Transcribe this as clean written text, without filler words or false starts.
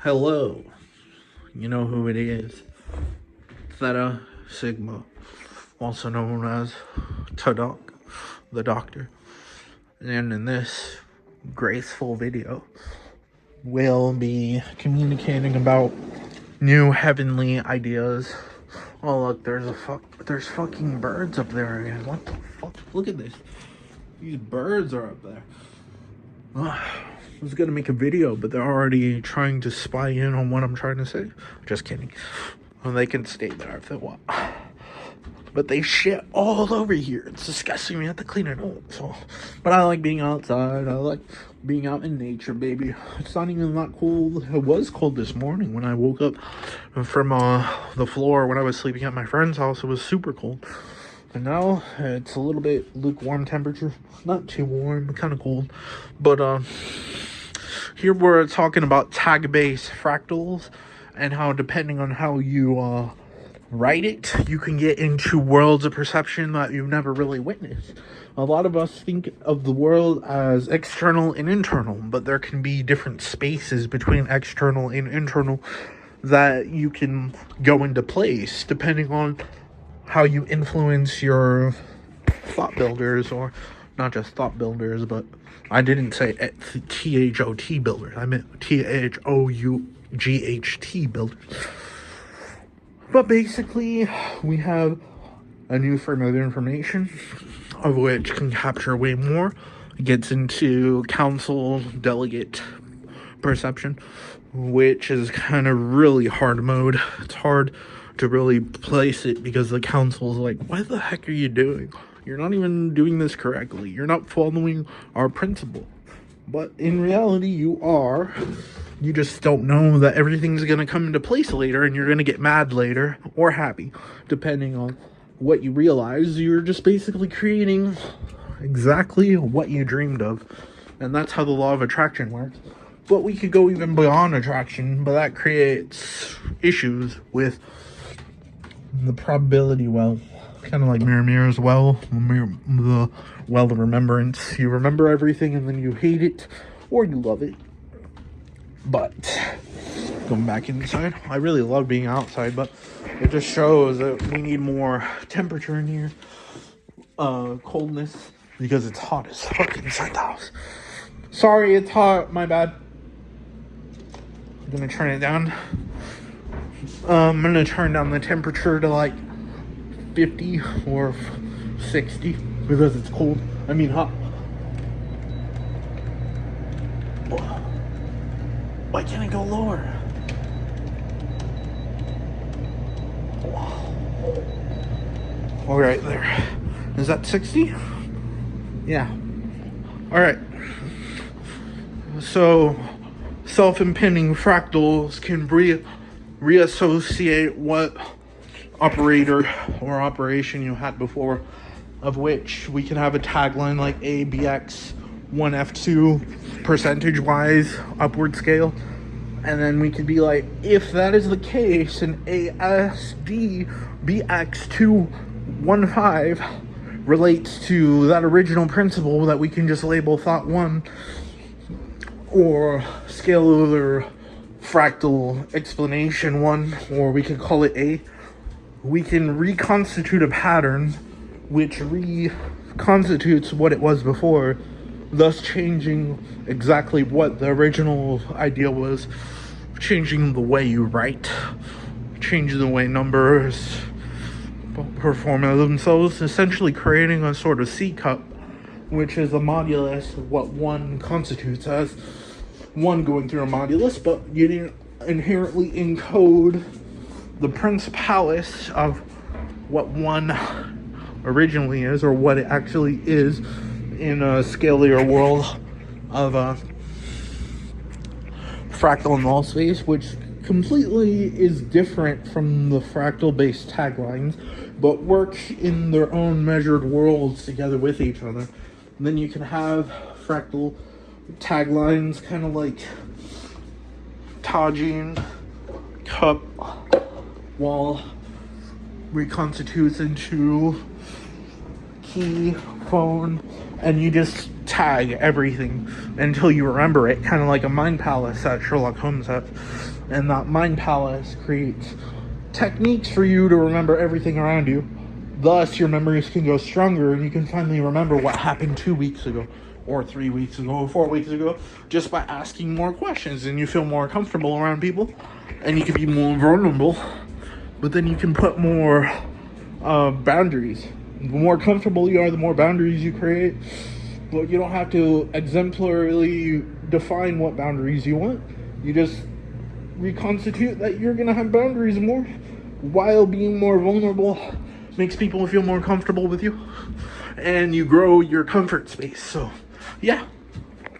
Hello, you know who it is. Theta Sigma, also known as Tadok, the Doctor. And in this graceful video, we'll be communicating about new heavenly ideas. Oh look, there's fucking birds up there again. What the fuck? Look at this. These birds are up there. I was gonna make a video, but they're already trying to spy in on what I'm trying to say. Just kidding. Well, they can stay there if they want. But they shit all over here. It's disgusting. We have to clean it up. So, but I like being outside. I like being out in nature, baby. It's not even that cold. It was cold this morning when I woke up from the floor when I was sleeping at my friend's house. It was super cold. And now it's a little bit lukewarm temperature. Not too warm, kind of cold. But here we're talking about tag-based fractals and how, depending on how you write it, you can get into worlds of perception that you've never really witnessed. A lot of us think of the world as external and internal, but there can be different spaces between external and internal that you can go into place depending on how you influence your thought builders, or not just thought builders, but I didn't say THOT builders. I meant THOUGHT builders. But basically, we have a new form of information, of which can capture way more. It gets into council delegate perception, which is kind of really hard mode. It's hard to really place it because the council is like, what the heck are you doing? You're not even doing this correctly. You're not following our principle. But in reality, you are. You just don't know that everything's going to come into place later, and you're going to get mad later or happy, depending on what you realize. You're just basically creating exactly what you dreamed of. And that's how the law of attraction works. But we could go even beyond attraction, but that creates issues with the probability well, kind of like mirror's well, the well of remembrance. You remember everything and then you hate it or you love it. But going back inside, I really love being outside, but it just shows that we need more temperature in here, coldness, because it's hot as fuck inside the house. Sorry, it's hot, my bad. I'm gonna turn it down. I'm gonna turn down the temperature to like 50 or 60 because it's cold. I mean hot. Why can't I go lower? All right, there. Is that 60? Yeah. All right. So, self-impending fractals can reassociate what operator or operation you had before, of which we can have a tagline like ABX 1F2 percentage-wise upward scale, and then we could be like, if that is the case, an ASD BX215 relates to that original principle that we can just label thought 1, or scalar fractal explanation 1, or we could call it A. We can reconstitute a pattern which reconstitutes what it was before, thus changing exactly what the original idea was, changing the way you write, changing the way numbers perform themselves, essentially creating a sort of C cup, which is a modulus of what 1 constitutes as 1 going through a modulus, but you didn't inherently encode the principality of what 1 originally is, or what it actually is in a scalier world of fractal null space, which completely is different from the fractal-based taglines, but work in their own measured worlds together with each other. And then you can have fractal taglines, kind of like Tajin, cup, wall, reconstitutes into key, phone, and you just tag everything until you remember it, kind of like a mind palace that Sherlock Holmes has. And that mind palace creates techniques for you to remember everything around you. Thus, your memories can go stronger, and you can finally remember what happened 2 weeks ago, or 3 weeks ago, or 4 weeks ago, just by asking more questions. And you feel more comfortable around people, and you can be more vulnerable. But then you can put more boundaries. The more comfortable you are, the more boundaries you create. But you don't have to exemplarily define what boundaries you want. You just reconstitute that you're gonna have boundaries more while being more vulnerable. Makes people feel more comfortable with you, and you grow your comfort space. So yeah,